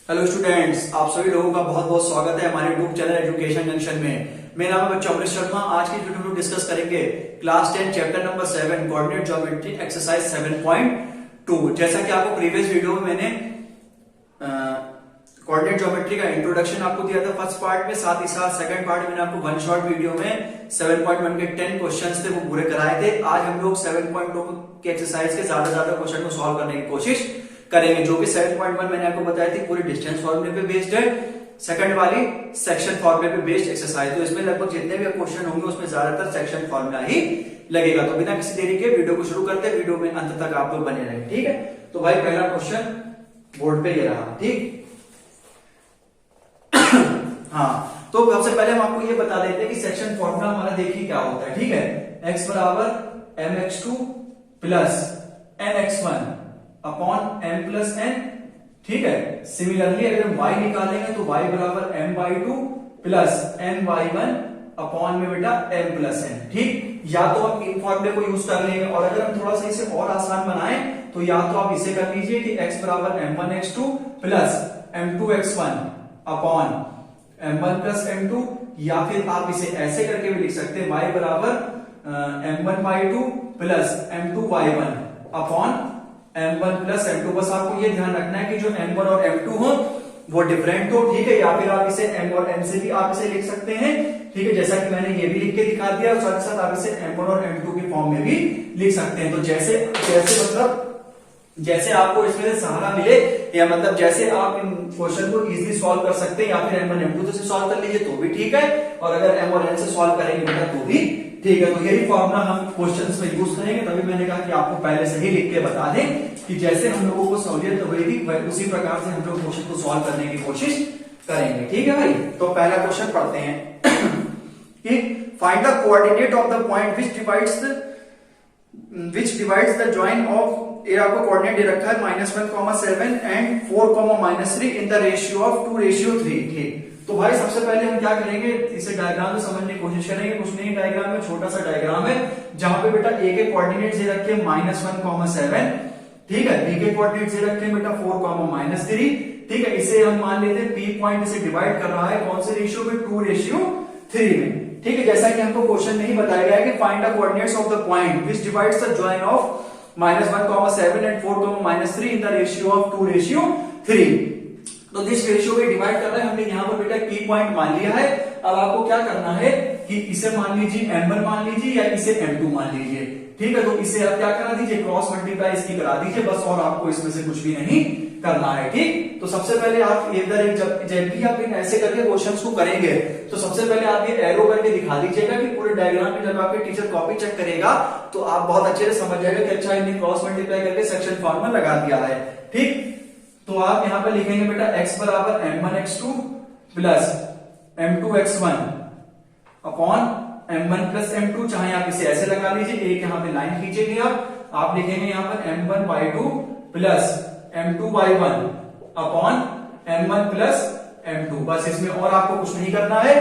Hello students, आप सभी लोगों का बहुत बहुत स्वागत है हमारे यूट्यूब चैनल एजुकेशन जंक्शन में। मेरा नाम है बच्चा अमृत शर्मा। आज की वीडियो में डिस्कस करेंगे class 10 chapter number 7 coordinate geometry exercise 7.2। जैसा कि आपको प्रीवियस वीडियो में मैंने कोऑर्डिनेट ज्योमेट्री का इंट्रोडक्शन आपको दिया था फर्स्ट पार्ट में, साथ ही साथ सेकंड पार्ट में मैंने आपको वन शॉट वीडियो में 7.1 के 10 क्वेश्चंस थे वो पूरे कराए थे। आज हम लोग 7.2 के एक्सरसाइज के ज्यादा क्वेश्चन को सॉल्व करने की कोशिश करेंगे, जो कि 7.1 मैंने आपको बताई थी पूरी डिस्टेंस फॉर्मूले पे बेस्ड है, सेकंड वाली सेक्शन फॉर्मूले पे बेस्ड एक्सरसाइज। तो इसमें लगभग जितने भी क्वेश्चन होंगे उसमें ज्यादातर सेक्शन फॉर्मूला ही लगेगा। तो बिना किसी देरी के वीडियो को शुरू करते हैं, वीडियो में अंत तक आप लोग बने रहें, ठीक है। तो भाई पहला क्वेश्चन बोर्ड पे ये रहा, ठीक। हाँ, तो सबसे पहले हम आपको ये बता देते हैं कि सेक्शन फॉर्मूला हमारा देखिए क्या होता है, ठीक है। x बराबर mx2 plus nx1 upon m plus n, ठीक है। सिमिलरली अगर हम y निकालेंगे तो y बराबर m/2 प्लस n/1 अपॉन में बेटा m प्लस n, ठीक। या तो हम इन फॉर्मूले को यूज कर लेंगे, और अगर हम थोड़ा सा इसे और आसान बनाएं तो या तो आप इसे कर लीजिए कि x बराबर m1x2 plus m2x1 upon m1 plus m2, या फिर आप इसे ऐसे करके भी लिख सकते हैं y बराबर m1/2 plus m2y1 upon m1 plus m2। बस आपको ये ध्यान रखना है कि जो m1 और m2 हो वो डिफरेंट हो, ठीक है। या फिर आप इसे m और m से भी आप इसे लिख सकते हैं, ठीक है, जैसा कि मैंने ये भी लिख के दिखा दिया। और साथ साथ आप इसे m1 और m2 के फॉर्म में भी लिख सकते हैं। तो जैसे जैसे मतलब जैसे आपको इसमें सहारा मिले, या मतलब जैसे आप इन क्वेश्चन को इजीली सॉल्व कर सकते हैं, या फिर m1 m2 से सॉल्व कर लीजिए तो भी ठीक है, और अगर m और n से सॉल्व करेंगे बेटा तो भी ठीक है। तो यही फॉर्मूला हम क्वेश्चंस में यूज करेंगे। तभी मैंने कहा कि आपको पहले से ही लिख के बता दें कि जैसे हम लोगों को सहूलियत होगी उसी प्रकार से हम लोग क्वेश्चन को सॉल्व करने की कोशिश करेंगे, ठीक है भाई। तो पहला क्वेश्चन पढ़ते हैं कि find the coordinate of the point which divides the join of, ये आपको कोऑर्डिनेट दे रखा है -1,7 and 4,-3 in the ratio of 2:3, ठीक। तो भाई सबसे पहले हम क्या करेंगे, इसे डायग्राम में समझने की कोशिश करेंगे। कुछ नहीं, डायग्राम में छोटा सा डायग्राम है जहां पे बेटा ए के कोऑर्डिनेट दे रखे हैं -1,7, ठीक है। बी के कोऑर्डिनेट दे रखे हैं बेटा 4,-3, ठीक है। इसे हम मान लेते हैं पी पॉइंट इसे डिवाइड कर रहा है कौन से रेशियो में, 2:3 में, ठीक है। जैसा कि हमको क्वेश्चन में ही बताया गया है कि find the coordinates of the point which divides the join of -1,7 and 4,-3 in the ratio of 2:3। तो जिस रेशियो में डिवाइड कर रहे हैं हमने यहाँ पर बेटा पी पॉइंट मान लिया है। अब आपको क्या करना है कि इसे मान लीजिए m1 मान लीजिए या इसे m2 मान लीजिए, ठीक है। तो इसे आप क्या करा दीजिए, क्रॉस मल्टीप्लाई इसकी करा दीजिए बस, और आपको इसमें से कुछ भी नहीं करना है, ठीक। तो सबसे पहले आप इधर एक जब भी आप ऐसे करके क्वेश्चंस को करेंगे तो सबसे पहले आप ये एरो करके दिखा दीजिएगा कि पूरे डायग्राम में जब आपके टीचर कॉपी चेक करेगा तो आप बहुत अच्छे से समझ जाएगा कि अच्छा इन्हें क्रॉस मल्टीप्लाई करके सेक्शन फॉर्मूला लगा दिया है, ठीक। तो आप यहां पर लिखेंगे बेटा x बराबर m1x2 plus m2x1 upon m1 plus m2, चाहे आप इसे ऐसे लगा लीजिए, एक यहां पे लाइन खींचेंगे आप लिखेंगे यहां पर m1/2 plus m2/1 upon m1 plus m2। बस इसमें और आपको कुछ नहीं करना है,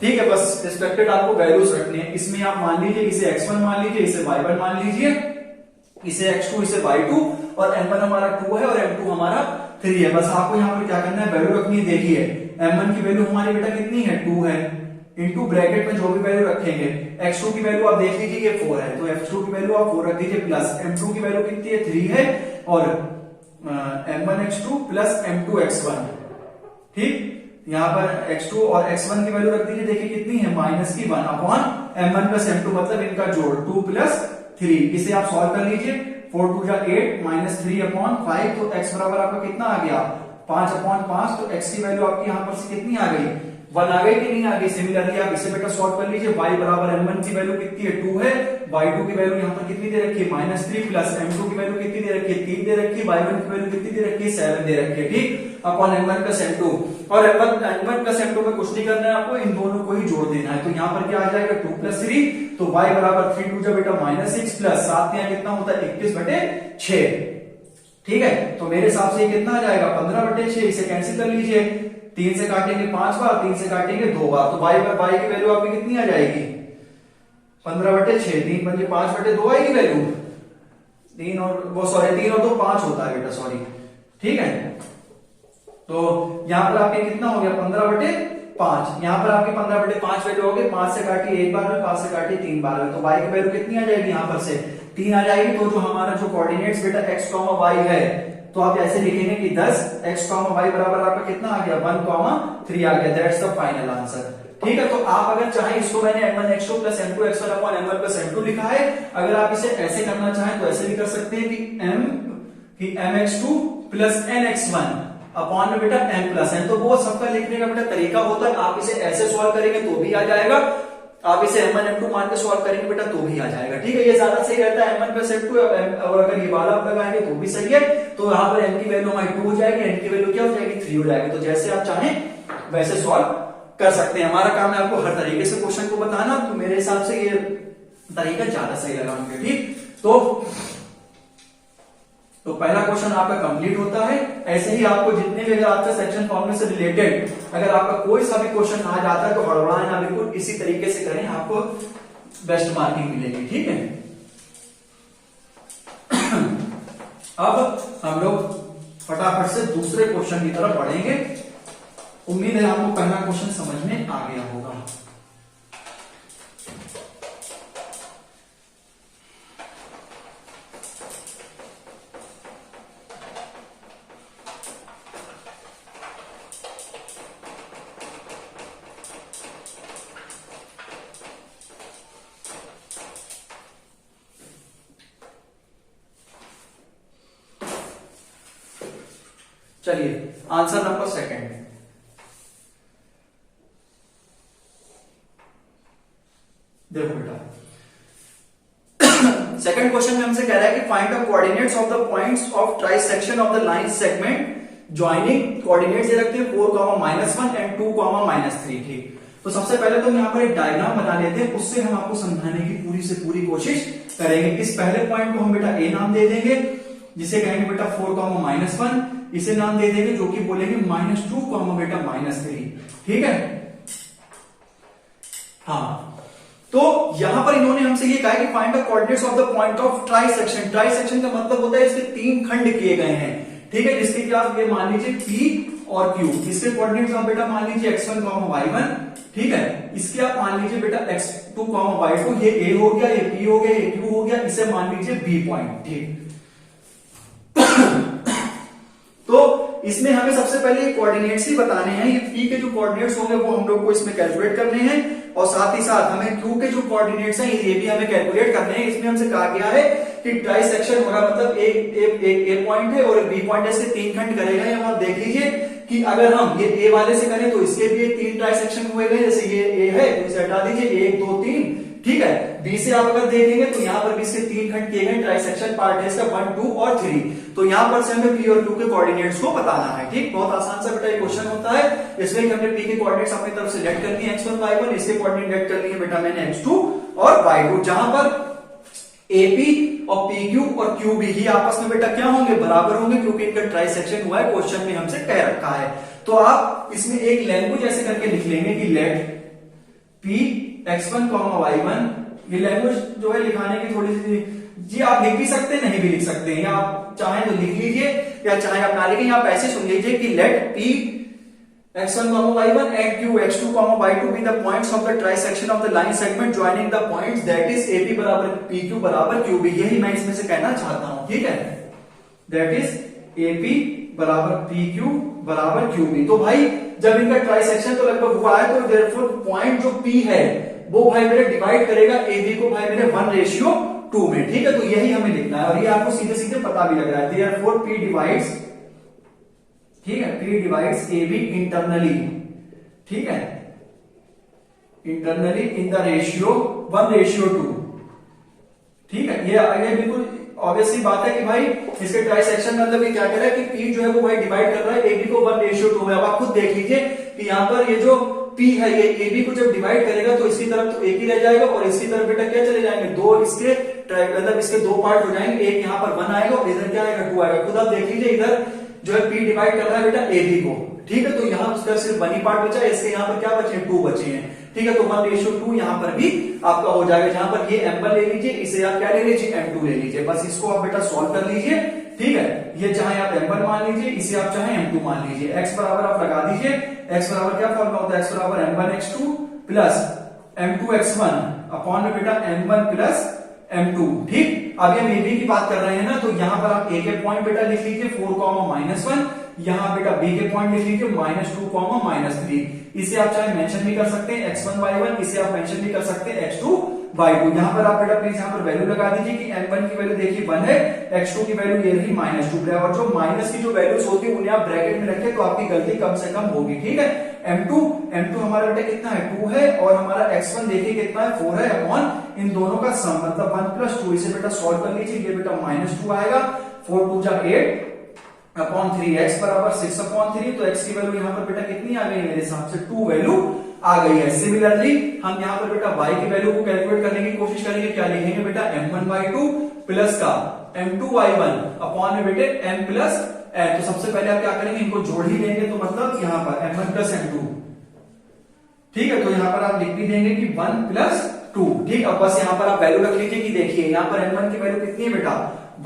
ठीक है। बस रिस्पेक्टेड आपको वैल्यूज रखने हैं। इसमें आप मान लीजिए इसे x1 मान लीजिए, इसे y1 मान लीजिए, इसे x2 इसे y2, और m1 हमारा 2 है और m2 हमारा 3 है। बस आपको यहाँ पर क्या करना है, वैल्यू रखनी है। देखिए m1 की वैल्यू हमारी बेटा कितनी है, 2 है, इनटू ब्रैकेट में जो भी वैल्यू रखेंगे, x2 की वैल्यू आप देख लीजिए ये 4 है, तो x2 की वैल्यू आप 4 रख दीजिए, प्लस m2 की वैल्यू कितनी है, 3 है, और m1x2 प्लस m2x1, ठीक। यहाँ पर x2 और x1 की वैल्यू रख दीजिए, देखिए कितनी है, -1 अपॉन m1 प्लस m2, मतलब इनका जोड़ 2 + 3। इसे आप सॉल्व कर लीजिए, 4 2 जा 8 -3 अपॉन 5, तो x बराबर आपका कितना आ गया, 5/5। तो x की वैल्यू आपकी यहां पर से कितनी आ गई, 1 आ गई कि नहीं आ गई। सिमिलरली आप इसे बेटा सॉल्व कर लीजिए, y बराबर m1 की वैल्यू कितनी है, 2 है, y2 की वैल्यू यहाँ पर कितनी दे रखी है, -3, प्लस m2 की वैल्यू कितनी दे रखी है, 3 दे रखी है, y1 की वैल्यू कितनी दे रखी है, 7 दे रखी है, ठीक, अपॉन m1 प्लस m2। और m1 प्लस m2 में कुछ नहीं करना है आपको, इन दोनों को ही जोड़ देना है। तो यहाँ पर क्या आ जाएगा, 2 + 3, तो y बराबर 3 2 जा बेटा -6 प्लस 7 यहाँ कितना होता है, 21/6, ठीक है। तो मेरे हिसाब से कितना आ जाएगा, 15/6। इसे कैंसिल कर लीजिए, 3 से काटेंगे 5 बार, 3 से काटेंगे 2 बार, तो y की वैल्यू आपकी कितनी आ जाएगी, 15/6, 3 पंजे 5/2 आएगी वैल्यू, 3 और 2 5 होता है बेटा, सॉरी, ठीक है। तो यहाँ पर आपके कितना हो गया 15/5, यहाँ पर आपकी 15/5 वैल्यू हो गई, 5 से काटी एक बार में, 5 से काटी 3 बार में, तो y की वैल्यू कितनी आ जाएगी यहाँ पर से 3 आ जाएगी। तो जो हमारा जो कोऑर्डिनेट्स बेटा x, y है, तो आप ऐसे लिखेंगे कि 10 x, y बराबर आपका कितना आ गया 1, 3 आ गया। That's the final answer. ठीक है, तो आप अगर चाहें, इसको मैंने m1x2 + m2x1 upon m1 + m2 लिखा है, अगर आप इसे ऐसे करना चाहें तो ऐसे भी कर सकते हैं कि mx2 + nx1 अपॉन में बेटा m+n। तो वो सबका लिखने का बेटा तरीका होता है, आप इसे ऐसे सॉल्व करेंगे तो भी आ जाएगा, आप इसे m1 m2 मान के सॉल्व करेंगे बेटा तो भी आ जाएगा। ठीक है, ये ज्यादा सही रहता है m1 + m2, और अगर ये वाला आप लगाएंगे तो भी सही है। तो यहाँ पर m की वैल्यू हमारी 2 हो जाएगी, n की वैल्यू क्या हो जाएगी 3 हो जाएगी। तो जैसे आप चाहें वैसे सॉल्व कर सकते हैं। हमारा काम है आपको हर तरीके से क्वेश्चन को बताना, तो मेरे हिसाब से ये तरीका ज्यादा सही लगा मुझे। ठीक, तो पहला क्वेश्चन आपका कंप्लीट होता है। ऐसे ही आपको जितने भी अगर आपका सेक्शन फॉर्मूले से रिलेटेड अगर आपका कोई सा भी क्वेश्चन आ जाता है तो हड़बड़ाएं ना, बिल्कुल इसी तरीके से करें, आपको बेस्ट मार्किंग मिलेगी। ठीक है, अब हम लोग फटाफट से दूसरे क्वेश्चन की तरफ बढ़ेंगे। उम्मीद है आपको पहला क्वेश्चन समझ में आ गया होगा। चलिए आंसर नंबर सेकंड, देखो बेटा सेकंड क्वेश्चन में हमसे कह रहा है कि find the coordinates of the points of trisection of the line segment joining. Coordinates ये रखते हैं 4, -1 एंड 2, -3। ठीक, तो सबसे पहले तो यहाँ पर एक डायग्राम बना लेते हैं, उससे हम आपको समझाने की पूरी से पूरी कोशिश करेंगे। इस पहले पॉइंट को हम बेटा ए नाम दे देंगे, जिसे कहेंगे बेटा 4, -1, इसे नाम दे देंगे जो कि बोलेंगे -2, बेटा -3। ठीक है, हाँ, तो यहां पर इन्होंने हमसे ये कहा कि find the coordinates of the point of trisection. Trisection का मतलब होता है इसके 3 खंड किए गए हैं। ठीक है, जिसके कि आप ये मान लीजिए P और Q, इसके कोऑर्डिनेट्स आप बेटा मान लीजिए x1, y1। ठीक है, इसके आप मान लीजिए बेटा x2, y2, ये A हो गया, ये P हो गया, ये Q हो गया, इसे मान लीजिए B पॉइंट। ठीक, तो इसमें हमें सबसे पहले कोऑर्डिनेट्स ही बताने हैं। ये P के जो कोऑर्डिनेट्स होंगे वो हम लोग को इसमें कैलकुलेट करने हैं, और साथ ही साथ हमें Q के जो कोऑर्डिनेट्स हैं ये भी हमें कैलकुलेट करने हैं। इसमें हमसे कहा गया है कि ट्राइसेक्शन हो रहा, मतलब एक ए पॉइंट है और एक बी पॉइंट है, इसके 3 खंड करेगा। यहाँ आप देख लीजिए कि अगर हम ये ए वाले से करें तो इसके भी 3 ट्राइसेक्शन हुए गए। जैसे ये ए है तो इसे हटा दीजिए, 1, 2, 3। ठीक है, बी से आप अगर देखेंगे तो यहाँ पर भी इसके 3 खंड किए गए, ट्राइसेक्शन पार्ट है इसका 1, 2 और 3। तो यहाँ पर से हमें पी और क्यू के कोऑर्डिनेट्स को बताना है। ठीक, बहुत आसान सा बेटा ये क्वेश्चन होता है। इसमें हमने पी के कोऑर्डिनेट्स अपनी तरफ से लेट कर लिए x1, y1, इसके कोऑर्डिनेट लेट कर लिए बेटा मैंने x2 और y2, जहां पर AP और PQ और QB ही आपस में बेटा क्या होंगे, बराबर होंगे, क्योंकि इनका ट्राइसेक्शन हुआ है, क्वेश्चन में हमसे कह रखा है। तो आप इसमें एक लैंग्वेज ऐसे करके लिख लेंगे कि लेट P x1, y1। ये लैंग्वेज जो है लिखाने की थोड़ी सी, जी आप लिख भी सकते हैं, नहीं भी लिख सकते हैं, या आप चाहें तो लिख लीजिए या चाहे आप ना लिखें। आप ऐसे सुन लीजिए कि late P x1, y1 and Q x2, y2 be the points of the trisection of the line segment joining the points that is AP बराबर PQ बराबर QB। यही मैं इसमें से कहना चाहता हूं। ठीक है, that is AP बराबर PQ बराबर QB। तो भाई जब इनका ट्राइसेक्शन तो लगभग हुआ है, तो therefore पॉइंट जो P है वो भाई मेरे डिवाइड करेगा AB को भाई मेरे 1:2 में। ठीक है, तो यही हमें लिखना है, और ये आपको सीधे सीधे पता भी लग रहा है। therefore P डिवाइड्स, ठीक है, P डिवाइड्स AB इंटरनली। ठीक है, इंटरनली इन द रेशियो 1:2। ठीक है, ये बिल्कुल ऑब्वियसली बात है कि भाई इसके ट्राइसेक्शन मतलब ये क्या कह रहा है कि P जो है वो भाई डिवाइड कर रहा है AB को 1:2 में। अब आप खुद देख लीजिए कि यहाँ पर ये जो P है ये AB को जब डिवाइड करेगा तो इसकी तरफ तो एक ही रह जाएगा, और इसकी तरफ बेटा क्या चले जाएंगे, 2 इसके मतलब इसके 2 पार्ट हो जाएंगे। एक यहाँ पर 1 आएगा और इधर क्या आएगा, 2 आएगा। खुद आप देख लीजिए इधर जो है P डिवाइड कर रहा है बेटा AB को। ठीक है, तो यहाँ उसका सिर्फ 1 ही पार्ट बचा है, इसके यहाँ पर क्या बचे हैं, 2 बचे हैं। ठीक है, तो 1:2 यहाँ पर भी आपका हो जाएगा। जहां पर ये M1 ले लीजिए, इसे आप क्या ले लीजिए, M2 ले लीजिए। बस इसको आप बेटा सॉल्व कर लीजिए। ठीक है, ये चाहे आप m1 मान लीजिए, इसे आप चाहे m2 मान लीजिए। x बराबर आप लगा दीजिए, x बराबर क्या फॉर्मूला होता है, x बराबर m1 x2 plus m2 x1 upon में बेटा m1 प्लस m2। ठीक, अब हम ab की बात कर रहे हैं ना, तो यहां पर आप a के पॉइंट बेटा लिख लीजिए 4, -1, यहां बेटा b के पॉइंट लिख लीजिए -2, -3। इसे आप चाहे मेंशन भी कर सकते हैं x1 y1, इसे आप मेंशन भी कर सकते हैं x2 y2। यहां पर आप बेटा प्लीज यहां पर वैल्यू लगा दीजिए कि m1 की वैल्यू देखिए 1 है, x2 की वैल्यू ये रही -2, और जो माइनस की जो वैल्यूज होती है उन्हें आप ब्रैकेट में रखें तो आपकी गलती कम से कम होगी। ठीक है, m2 हमारा बेटा कितना है 2 है, और हमारा x1 देखिए कितना है 4 है, अपॉन इन दोनों का सम मतलब 1 + 2। इसे बेटा सॉल्व कर लीजिए, ये बेटा -2 आएगा, 4 2 जा 8 अपॉन 3, x बराबर 6/3। तो x की वैल्यू यहाँ पर बेटा कितनी आ गई मेरे हिसाब से 2 वैल्यू आ गई है। सिमिलरली हम यहाँ पर बेटा y की वैल्यू को कैलकुलेट करने की कोशिश करेंगे, क्या लिखेंगे बेटा m1/2 प्लस का m2/1 अपॉन में बेटे m प्लस n। तो सबसे पहले आप क्या करेंगे, इनको जोड़ ही लेंगे, तो मतलब यहाँ पर m1 + m2। ठीक है, तो यहाँ पर आप लिख भी देंगे कि 1 + 2। ठीक, अब बस यहाँ पर आप वैल्यू रख लीजिए कि देखिए यहाँ पर m1 की वैल्यू कितनी है बेटा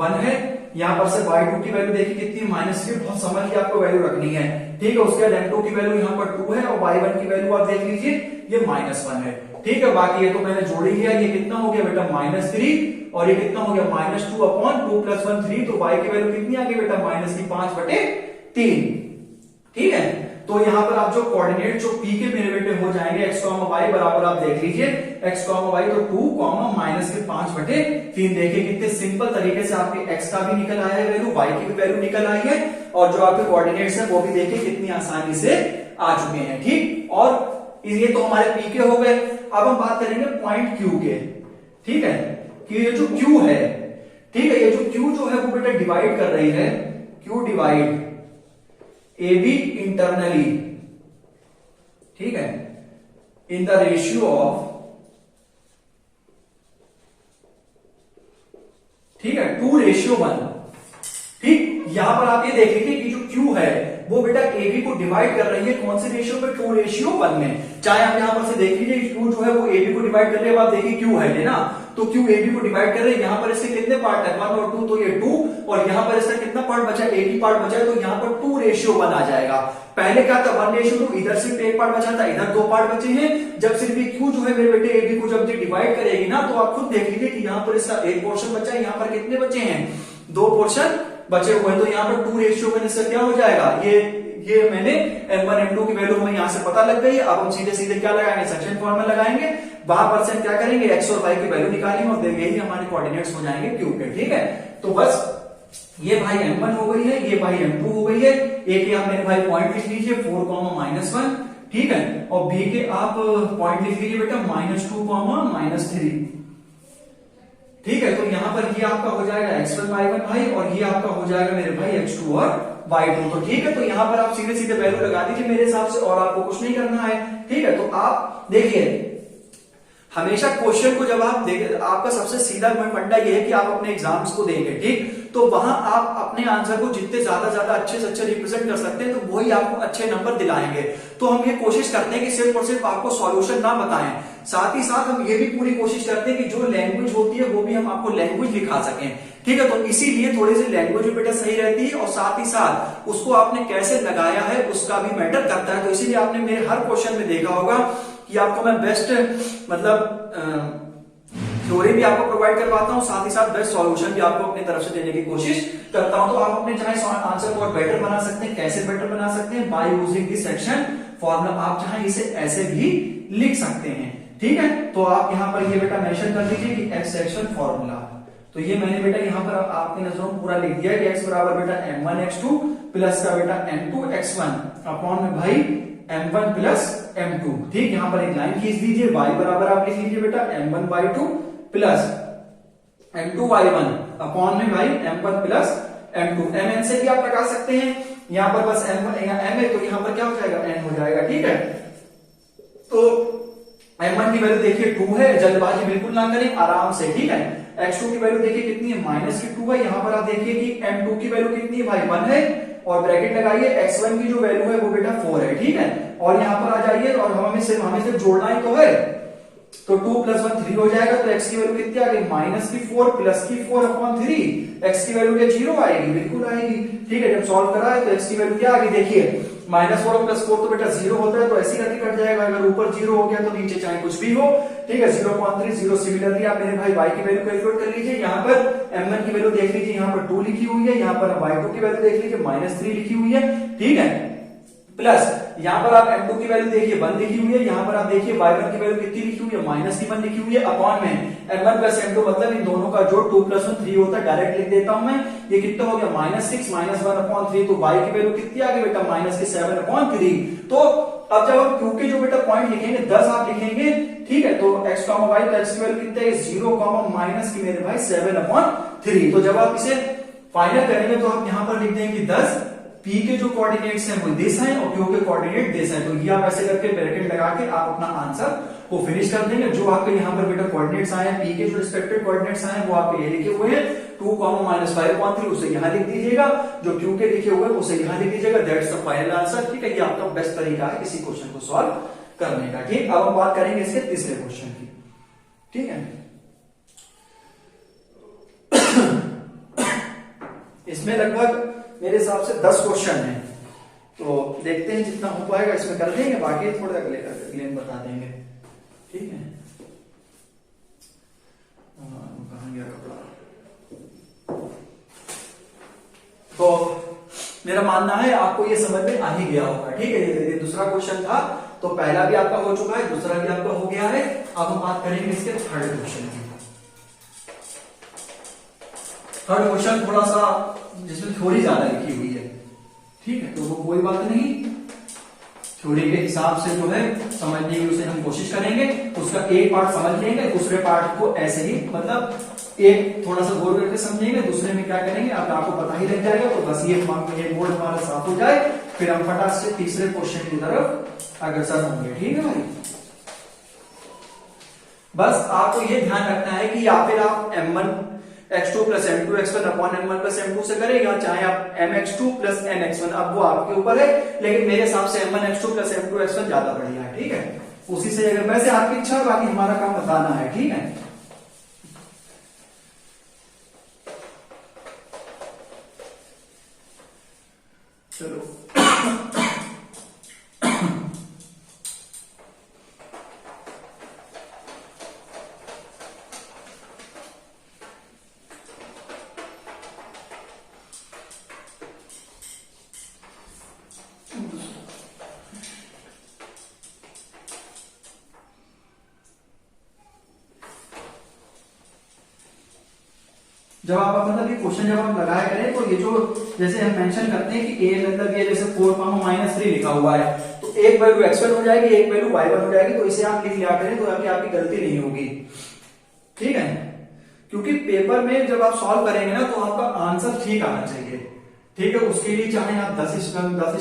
1 है, यहां पर से y2 की वैल्यू देखिए कितनी -3, बहुत समझ के आपको वैल्यू रखनी है। ठीक है, उसके बाद m2 की वैल्यू यहां पर 2 है, और y1 की वैल्यू आप देख लीजिए ये -1 है। ठीक है, बाकी ये तो मैंने जोड़ी लिया, ये कितना हो गया बेटा -3, और ये कितना हो गया -2 अपॉन 2 + 1 3। तो y की वैल्यू कितनी आ गई बेटा -5/3। ठीक है, तो यहां पर आप जो कोऑर्डिनेट जो p के मेरे बेटे हो जाएंगे x, y बराबर आप देख लीजिए x, y तो 2, -5/3। देखिए कितने सिंपल तरीके से आपके x का भी निकल आया है वैल्यू, y की भी वैल्यू निकल आई है, और जो आपके कोऑर्डिनेट्स है वो भी देखिए कितनी आसानी से आ चुके हैं। ठीक, और ये तो हमारे p के हो गए। अब हम बात करेंगे पॉइंट q के। ठीक है, कि ये जो q है, ठीक है, ये जो q जो है वो बेटा डिवाइड कर रही है, q डिवाइड AB इंटरनली, ठीक है, इन द रेशियो ऑफ, ठीक है, 2:1। ठीक, यहां पर आप ये देख लीजिए कि जो Q है वो बेटा AB को डिवाइड कर रही है कौन से रेशियो पे, 2:1 में। चाहे आप यहां पर से देख लीजिए Q जो है वो AB को डिवाइड कर रही है, आप देखिए Q है ना, तो Q AB को डिवाइड कर रहे हैं। यहां पर इसके कितने पार्ट है 1 और 2, तो ये 2, और यहां पर इसका कितना पार्ट बचा है, एक ही पार्ट बचा है, तो यहां पर 2:1 आ जाएगा। पहले क्या था 1:2, इधर सिर्फ एक पार्ट बचा था, इधर 2 पार्ट बचे हैं। जब सिर्फ Q जो है मेरे बेटे AB को जब डिवाइड करेगी ना, तो आप खुद देख लीजिए कि यहां पर इसका एक पोर्शन बचा है, यहां पर कितने बचे हैं 2 पोर्शन बचे हुए हैं, तो यहाँ पर 2:1 इसका क्या हो जाएगा, ये मैंने m1 m2 की वैल्यू हमें यहाँ से पता लग गई। अब हम सीधे सीधे क्या लगाएंगे, सेक्शन फॉर्मूला लगाएंगे, वहां पर से हम क्या करेंगे x और y की वैल्यू निकालेंगे, और यही हमारे कोऑर्डिनेट्स हो जाएंगे q के। ठीक है, तो बस ये भाई m1 हो गई है, ये भाई m2 हो गई है। एक आप मेरे भाई पॉइंट लिख लीजिए 4, -1। ठीक है, और b के आप पॉइंट लिख लीजिए बेटा -2, -3। ठीक है, तो यहां पर ये आपका हो जाएगा x1 y1 भाई, और ये आपका हो जाएगा मेरे भाई x2 और y2। तो ठीक है, तो यहां पर आप सीधे सीधे वैल्यू लगा दीजिए मेरे हिसाब से, और आपको कुछ नहीं करना है। ठीक है, तो आप देखिए हमेशा क्वेश्चन को जब आप देखें, आपका सबसे सीधा फंडा ये है कि आप अपने एग्जाम्स को देंगे, ठीक, तो वहां आप अपने आंसर को जितने ज्यादा अच्छे से अच्छे रिप्रेजेंट कर सकते हैं, तो वही आपको अच्छे नंबर दिलाएंगे। तो हम ये कोशिश करते हैं कि सिर्फ और सिर्फ आपको सॉल्यूशन ना बताएं, साथ ही साथ हम ये भी पूरी कोशिश करते हैं कि जो लैंग्वेज होती है वो भी हम आपको लैंग्वेज दिखा सकें। ठीक है, तो इसीलिए थोड़ी सी लैंग्वेज बेटा सही रहती है, और साथ ही साथ उसको आपने कैसे लगाया है उसका भी मैटर करता है। तो इसीलिए आपने मेरे हर क्वेश्चन में देखा होगा कि आपको मैं बेस्ट मतलब थ्योरी भी आपको प्रोवाइड करवाता हूं, साथ ही साथ बेस्ट सॉल्यूशन भी आपको अपनी तरफ से देने की कोशिश करता हूं। तो आप अपने चाहे आंसर को और बेटर बना सकते हैं, कैसे बेटर बना सकते हैं, by using this section formula. आप चाहे इसे ऐसे भी लिख सकते हैं। ठीक है, तो आप यहां पर ये बेटा मेंशन कर दीजिए कि एक्स सेक्शन फॉर्मूला। तो ये मैंने बेटा यहां पर आपकी नजरों में पूरा लिख दिया है कि x बराबर बेटा m1 x2 प्लस का बेटा m2 x1 अपॉन में भाई m1 प्लस m2। ठीक, यहां पर एक लाइन खींच दीजिए, y बराबर आप लिख लीजिए बेटा m1 y2 plus m2 y1 upon में भाई m1 प्लस m2। mn से भी आप लगा सकते हैं, यहां पर बस m है तो यहां पर क्या हो जाएगा n हो जाएगा। ठीक है, तो m1 की वैल्यू देखिए 2 है, जल्दबाजी बिल्कुल ना करें, आराम से। ठीक है, x2 की वैल्यू देखिए कितनी है -2 है, यहां पर आप देखिए कि m2 की वैल्यू कितनी है भाई 1 है, और ब्रैकेट लगाइए x1 की जो वैल्यू है वो बेटा 4 है। ठीक है, और यहां पर आ जाइए और हमें सिर्फ जोड़ना ही तो है, तो 2 + 1 3 हो जाएगा, तो x की वैल्यू कितनी आ गई -4 प्लस की 4/3। x की वैल्यू क्या 0 आएगी? बिल्कुल आएगी। ठीक है, जब सॉल्व करा है तो x की वैल्यू क्या आ गई देखिए, -4 + 4 तो बेटा 0 होता है, तो ऐसे करके कट जाएगा। अगर ऊपर 0 हो गया तो नीचे चाहे कुछ भी हो। ठीक है, 0.3 0। सिमिलरली आप मेरे भाई y की वैल्यू कैलकुलेट कर लीजिए। यहाँ पर m1 की वैल्यू देख लीजिए, यहाँ पर 2 लिखी हुई है, यहाँ पर y2 की वैल्यू देख लीजिए -3 लिखी हुई है। ठीक है, प्लस यहाँ पर आप m2 की वैल्यू देखिए 1 लिखी हुई है, यहाँ पर आप देखिए y1 की वैल्यू कितनी लिखी हुई है -1 लिखी हुई है, अपॉन में m1 + m2 मतलब इन दोनों का जोड़ 2 + 1 3 होता है। डायरेक्ट लिख देता हूं मैं, ये कितना हो गया -6 -1/3। तो y की वैल्यू कितनी आ गई बेटा -7/3। तो अब जब हम q के जो बेटा पॉइंट लिखेंगे 10 आप लिखेंगे। ठीक है, तो x, y, तो x की वैल्यू कितनी है 0, माइनस की मेरे भाई 7/3। तो जब आप इसे फाइनल करेंगे तो आप यहाँ पर लिख देंगे 10। P के जो कोऑर्डिनेट्स हैं वो दिस हैं और Q के कोऑर्डिनेट दिस हैं। तो ये आप ऐसे करके ब्रैकेट लगा के आप अपना आंसर को फिनिश कर देंगे। जो आपके यहाँ पर बेटा कोऑर्डिनेट्स आए हैं, P के जो रिस्पेक्टिव कोऑर्डिनेट्स आए हैं वो आपके ये लिखे हुए हैं 2, -5/3, उसे यहाँ लिख दीजिएगा। जो Q के लिखे हुए हैं उसे यहाँ लिख दीजिएगा। That's the final answer. ठीक है, ये आपका बेस्ट तरीका है किसी क्वेश्चन को सॉल्व करने का। ठीक, अब हम बात करेंगे इसके तीसरे क्वेश्चन की। ठीक है, इसमें लगभग मेरे हिसाब से 10 क्वेश्चन हैं, तो देखते हैं जितना हो पाएगा इसमें कर देंगे, बाकी थोड़ा अगले बता देंगे। ठीक है, कहां गया कपड़ा? तो मेरा मानना है आपको ये समझ में आ ही गया होगा। ठीक है, ये दूसरा क्वेश्चन था, तो पहला भी आपका हो चुका है, दूसरा भी आपका हो गया है। अब हम बात करेंगे इसके थर्ड क्वेश्चन की। थर्ड क्वेश्चन थोड़ा सा जिसमें थ्योरी ज्यादा लिखी हुई है। ठीक है, तो वो कोई बात नहीं, थ्योरी के हिसाब से जो है समझने की उसे हम कोशिश करेंगे। उसका एक पार्ट समझ लेंगे, दूसरे पार्ट को ऐसे ही मतलब एक थोड़ा सा गौर करके समझेंगे, दूसरे में क्या करेंगे अब आपको पता ही लग जाएगा। तो बस ये बोर्ड हमारा साफ हो जाए, फिर हम फटाक से तीसरे क्वेश्चन की तरफ अग्रसर होंगे। ठीक है भाई, बस आपको ये ध्यान रखना है कि या फिर आप m1 x2 + m2 x1 upon m1 + m2 से करेगा, चाहे आप mx2 + nx1, अब वो आपके ऊपर है। लेकिन मेरे हिसाब से m1 x2 + m2 x1 ज्यादा बढ़िया है। ठीक है, उसी से अगर वैसे आपकी इच्छा, बाकी हमारा काम बताना है। ठीक है, चलो जब आप मतलब ये क्वेश्चन जब आप लगाया करें तो ये जो जैसे हम मेंशन करते हैं कि a मतलब ये जैसे 4, -3 लिखा हुआ है, तो एक वैल्यू x1 हो जाएगी, एक वैल्यू y1 हो जाएगी। तो इसे आप लिख लिया करें तो आपकी गलती नहीं होगी। ठीक है, क्योंकि पेपर में जब आप सॉल्व करेंगे ना तो आपका आंसर ठीक आना चाहिए। ठीक है, उसके लिए चाहे आप 10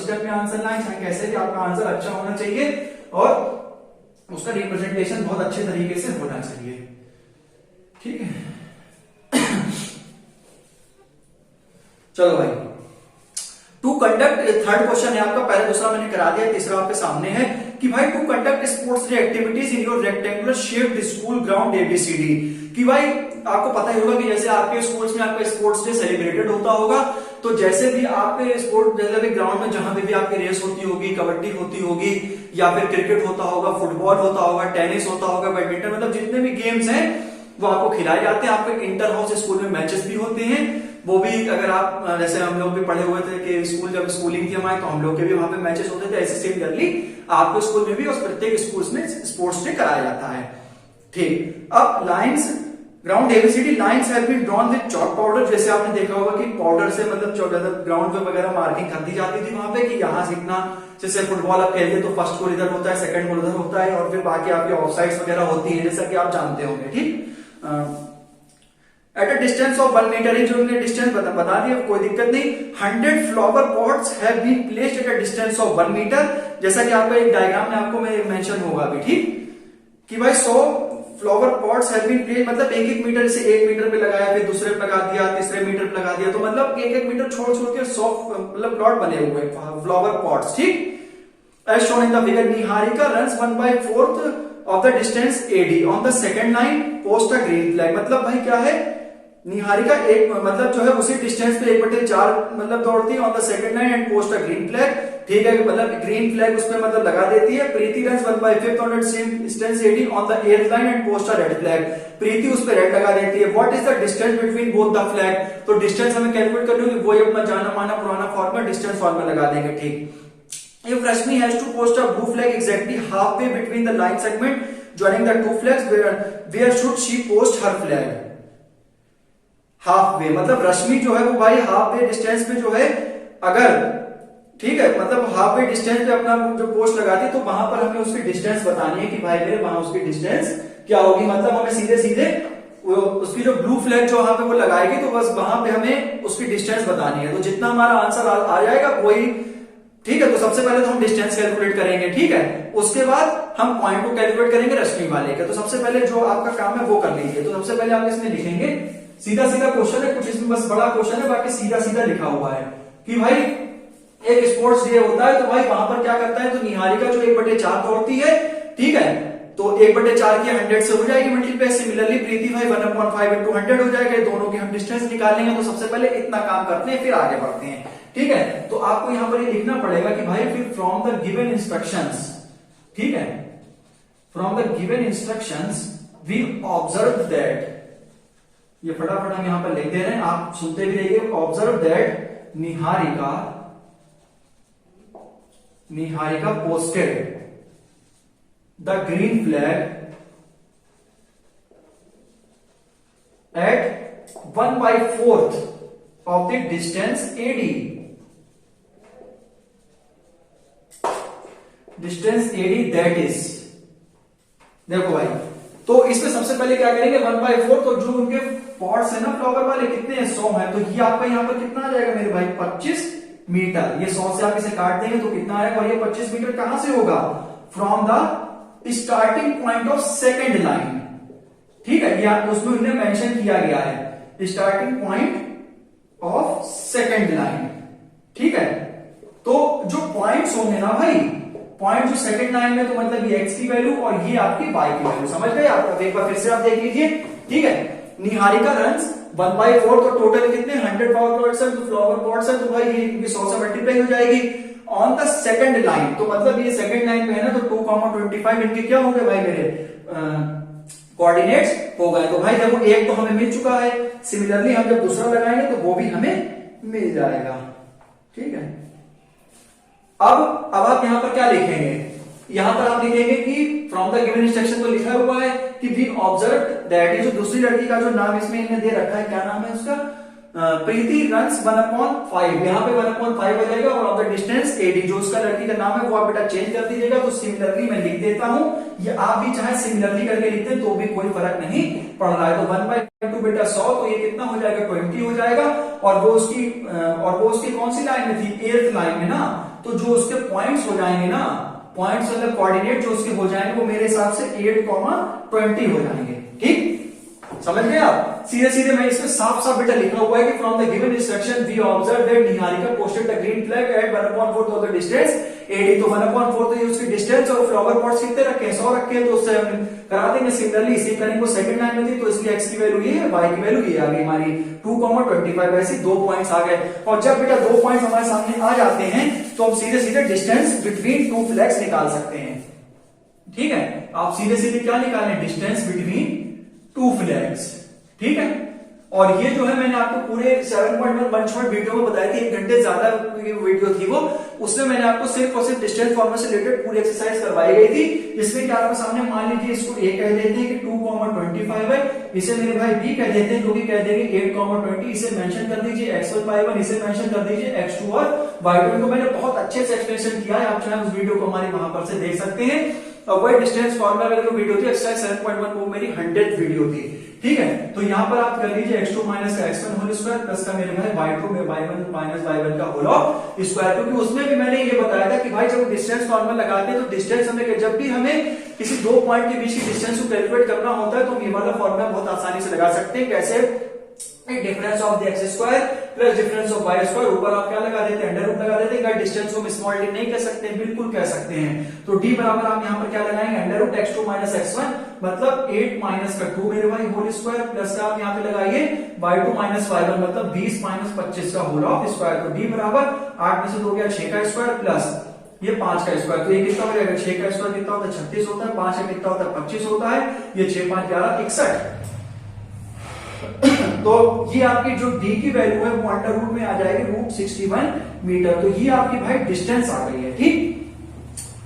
स्टेप में आंसर लाएं, चाहे कैसे भी आपका आंसर अच्छा होना चाहिए और उसका रिप्रेजेंटेशन बहुत अच्छे तरीके से होना चाहिए। ठीक है, चलो भाई, टू कंडक्ट थर्ड क्वेश्चन है आपका, पहले दूसरा मैंने करा दिया, तीसरा आपके सामने है कि भाई to conduct sports day activities in your rectangular shaped school ground ABCD। कि भाई आपको पता ही होगा कि जैसे आपके स्कूल्स में आपका स्पोर्ट्स डे सेलिब्रेटेड होता होगा, तो जैसे भी आपके स्पोर्ट जैसे भी ग्राउंड में जहां पे भी आपकी रेस होती होगी, कबड्डी होती होगी या फिर क्रिकेट होता होगा, फुटबॉल होता होगा, टेनिस होता होगा, बैडमिंटन, मतलब जितने भी गेम्स हैं वो आपको खिलाए जाते हैं। आपके इंटर हाउस स्कूल में मैचेस भी होते हैं, वो भी अगर आप जैसे हम लोग भी पढ़े हुए थे कि स्कूल जब स्कूलिंग थी हमारे, तो हम लोग के भी वहां पे मैचेस होते थे। ऐसे सिमिलरली आपके स्कूल में भी और प्रत्येक स्कूल में स्पोर्ट्स डे कराया जाता है। ठीक, अब lines ground ABCD lines have been drawn with chalk powder. जैसे आपने देखा होगा कि पाउडर से मतलब ग्राउंड पे वगैरह मार्किंग कर दी जाती थी वहां पे कि यहाँ से इतना, जैसे फुटबॉल आप खेलते तो फर्स्ट गोल इधर होता है, सेकंड गोल इधर होता है और फिर बाकी आपकी ऑफसाइड्स वगैरह होती है, जैसा कि आप जानते होंगे। ठीक, at a distance of 1 metre, जो हमने डिस्टेंस बता दिया, कोई दिक्कत नहीं। 100 flower pots have been placed at a distance of 1 metre, जैसा कि आपका एक डायग्राम में आपको मेंशन होगा अभी। ठीक, कि भाई 100 flower pots have been placed, मतलब 1-1 मीटर से 1 मीटर पे लगाया, फिर दूसरे पे लगा दिया, तीसरे मीटर पे लगा दिया, तो मतलब 1-1 मीटर छोड़ के 100 मतलब प्लॉट बने हुए फ्लावर पॉट्स। ठीक, as shown in the figure, Niharika runs 1/4 of the distance AD on the second line post a green flag. मतलब भाई क्या है, निहारिका एक मतलब जो है उसी डिस्टेंस पे 1/4 मतलब दौड़ती है on the second line and post a green flag. ठीक है, मतलब ग्रीन फ्लैग उस पे मतलब लगा देती है। Preeti runs 1/5 on the same distance AD on the 8th line and post a red flag. Preeti उस पे रेड लगा देती है। What is the distance between both the flag. तो डिस्टेंस हमें कैलकुलेट करनी होगी, वही अपना जाना माना पुराना फॉर्मूला डिस्टेंस फॉर्मूला लगा देंगे। ठीक, if Rashmi has to post a blue flag exactly halfway between the line segment joining the two flags, where should she post her flag? Half way मतलब रश्मि जो है वो भाई हाफ वे डिस्टेंस पे जो है अगर, ठीक है, मतलब हाफ वे डिस्टेंस पे अपना जो पोस्ट लगाती है तो वहां पर हमें उसकी डिस्टेंस बतानी है कि भाई मेरे वहां उसकी डिस्टेंस क्या होगी। मतलब हमें सीधे सीधे उसकी जो ब्लू फ्लैग जो वहां पे वो लगाएगी तो बस वहां पे हमें उसकी डिस्टेंस बतानी है। तो जितना हमारा आंसर आ जाएगा वही, ठीक है। तो सबसे पहले तो हम डिस्टेंस कैलकुलेट करेंगे, ठीक है। उसके बाद हम पॉइंट को कैलकुलेट करेंगे रश्मि वाले का। तो सबसे पहले जो आपका काम है वो कर लीजिए। तो सबसे पहले आप इसमें लिखेंगे, सीधा सीधा क्वेश्चन है, कुछ इसमें बस बड़ा क्वेश्चन है, बाकी सीधा सीधा लिखा हुआ है कि भाई एक स्पोर्ट्स डे होता है तो भाई वहां पर क्या करता है, तो निहारिका जो 1/4 दौड़ती है, ठीक है, तो 1/4 की 100 से हो जाएगी मल्टीप्लाई। सिमिलरली प्रीति भाई 1/5 into 100 हो जाएगा। दोनों की हम डिस्टेंस निकालेंगे। तो सबसे पहले इतना काम करते हैं, फिर आगे बढ़ते हैं, ठीक है। तो आपको यहां पर ये लिखना पड़ेगा कि भाई फिर फ्रॉम द गिवन इंस्ट्रक्शंस, ठीक है, from the given instructions we observe that, ये फटाफट हम यहां पर लिख दे रहे हैं, आप सुनते भी रहिए। Observe that Niharika posted the green flag at 1/4 of the distance AD. Distance AD that is, देखो भाई, तो इसमें सबसे पहले क्या करेंगे 1/4, तो जो उनके पॉट्स है ना फ्लावर वाले कितने हैं, 100 है। तो ये आपका यहाँ पर कितना आ जाएगा मेरे भाई 25 मीटर। ये 100 से आप इसे काट देंगे तो कितना आएगा, और ये 25 मीटर कहां से होगा, from the starting point of second line, ठीक है। ये उसमें उन्हें मेंशन किया गया है starting point of second line, ठीक है। तो जो पॉइंट्स होंगे ना भाई, पॉइंट जो सेकंड लाइन में, तो मतलब ये x की वैल्यू और ये आपकी y की वैल्यू, समझ गए आप। एक बार फिर से आप देख लीजिए, ठीक है। निहारिका रन्स 1/4, तो टोटल कितने 100 फ्लावर पॉट्स है, तो फ्लावर पॉट्स है, तो भाई ये 100 से मल्टीप्लाई हो जाएगी ऑन द सेकंड लाइन। तो मतलब ये सेकंड लाइन में है ना, तो 2,25 इनके क्या हो गए भाई मेरे कोऑर्डिनेट्स हो गए। तो भाई देखो एक तो हमें मिल चुका है। सिमिलरली हम जब दूसरा लगाएंगे तो वो भी हमें मिल जाएगा, ठीक है। अब आप यहां पर क्या लिखेंगे, यहां पर आप लिखेंगे कि फ्रॉम द गिवन इंस्ट्रक्शन तो लिखा हुआ है कि वी ऑब्जर्व दैट, ये जो दूसरी लड़की का जो नाम इसमें इन्हें दे रखा है, क्या नाम है उसका, प्रीति रन्स 1/5, यहाँ पे 1/5 हो जाएगा। और ऑफ द डिस्टेंस एडी, जो उसका लड़की का नाम है वो आप बेटा चेंज कर दीजिएगा। तो सिमिलरली मैं लिख देता हूं, ये आप भी चाहे सिमिलरली करके लिखते हैं तो भी कोई फर्क नहीं पड़ रहा है। तो 1/2 बेटा 100, तो ये कितना हो जाएगा 20 हो जाएगा। और वो उसकी कौन सी लाइन में थी, 8th लाइन में ना, तो जो उसके पॉइंट्स हो जाएंगे ना, पॉइंट्स मतलब कोऑर्डिनेट जो उसके हो जाएंगे वो मेरे हिसाब से 8,20 हो जाएंगे, ठीक, समझ गए आप। सीधे सीधे मैं इसमें साफ साफ बेटा लिखा हुआ है कि from the given instruction we observe that Niharika posted the green flag at 1/4 of the distance AD. तो 1/4 तो ये उसकी डिस्टेंस, और फ्लावर पॉट्स कितने रखे हैं, 100 रखे हैं, तो उससे हम करा देंगे। सिमिलरली इसी करेंगे, वो सेकंड लाइन में थी तो इसलिए x की वैल्यू ये है, y की वैल्यू ये आ गई हमारी 2,25। ऐसे 2 पॉइंट्स आ गए। और जब बेटा 2 पॉइंट्स हमारे सामने आ जाते हैं तो हम सीधे सीधे डिस्टेंस बिटवीन 2 फ्लैग्स निकाल सकते हैं, ठीक है। आप सीधे सीधे क्या निकालें, डिस्टेंस बिटवीन 2 फ्लैग्स, ठीक है। और ये जो है मैंने आपको पूरे 7.1 वन शॉट वीडियो में बताई थी, 1 घंटे ज्यादा वीडियो थी वो, उसमें मैंने आपको सिर्फ और सिर्फ डिस्टेंस फॉर्मूला से रिलेटेड पूरी एक्सरसाइज करवाई गई थी। इसमें क्या आपके सामने मान लीजिए इसको a कह देते हैं कि 2,25 है, इसे मेरे भाई b कह देते हैं, जो भी कह देंगे 8,20, इसे मेंशन कर दीजिए x1 y1, इसे मेंशन कर दीजिए x2 और y2। तो मैंने बहुत अच्छे से एक्सप्लेनेशन किया है, आप चाहे उस वीडियो को हमारी वहां पर से देख सकते हैं। और वही डिस्टेंस फॉर्मूला वाली जो वीडियो थी एक्सरसाइज 7.1, वो मेरी 100th वीडियो थी, ठीक है। तो यहाँ पर आप कर लीजिए x2 माइनस का x1 होल स्क्वायर प्लस का मेरे भाई y2 में y1 माइनस y1 का होल स्क्वायर। क्योंकि उसमें भी मैंने ये बताया था कि भाई जब डिस्टेंस फॉर्मूला लगाते हैं तो डिस्टेंस हमें, जब भी हमें किसी 2 पॉइंट के बीच की डिस्टेंस को कैलकुलेट करना होता है तो हम ये वाला फॉर्मूला बहुत आसानी से लगा सकते हैं। कैसे, difference of the x square plus difference of y square, ऊपर आप क्या लगा देते हैं, अंडर रूट लगा देते हैं। क्या डिस्टेंस को हम स्मॉल डी नहीं कह सकते, बिल्कुल कह सकते हैं। तो डी बराबर आप यहाँ पर क्या लगाएंगे, under root x2 minus x1 मतलब 8 माइनस का 2 मेरे भाई होल स्क्वायर, प्लस का आप यहाँ पे लगाइए y2 माइनस y1 मतलब 20 माइनस 25 का होल ऑफ स्क्वायर। तो डी बराबर 8 में से 2 गया 6 का स्क्वायर प्लस ये 5 का स्क्वायर। तो ये कितना हो जाएगा, 6 का स्क्वायर कितना होता है 36 होता है, 5 का कितना होता है 25 होता है, ये 6 5 11 61। तो ये आपकी जो डी की वैल्यू है वो अंडर रूट में आ जाएगी रूट 61 मीटर। तो ये आपकी भाई डिस्टेंस आ गई है, ठीक।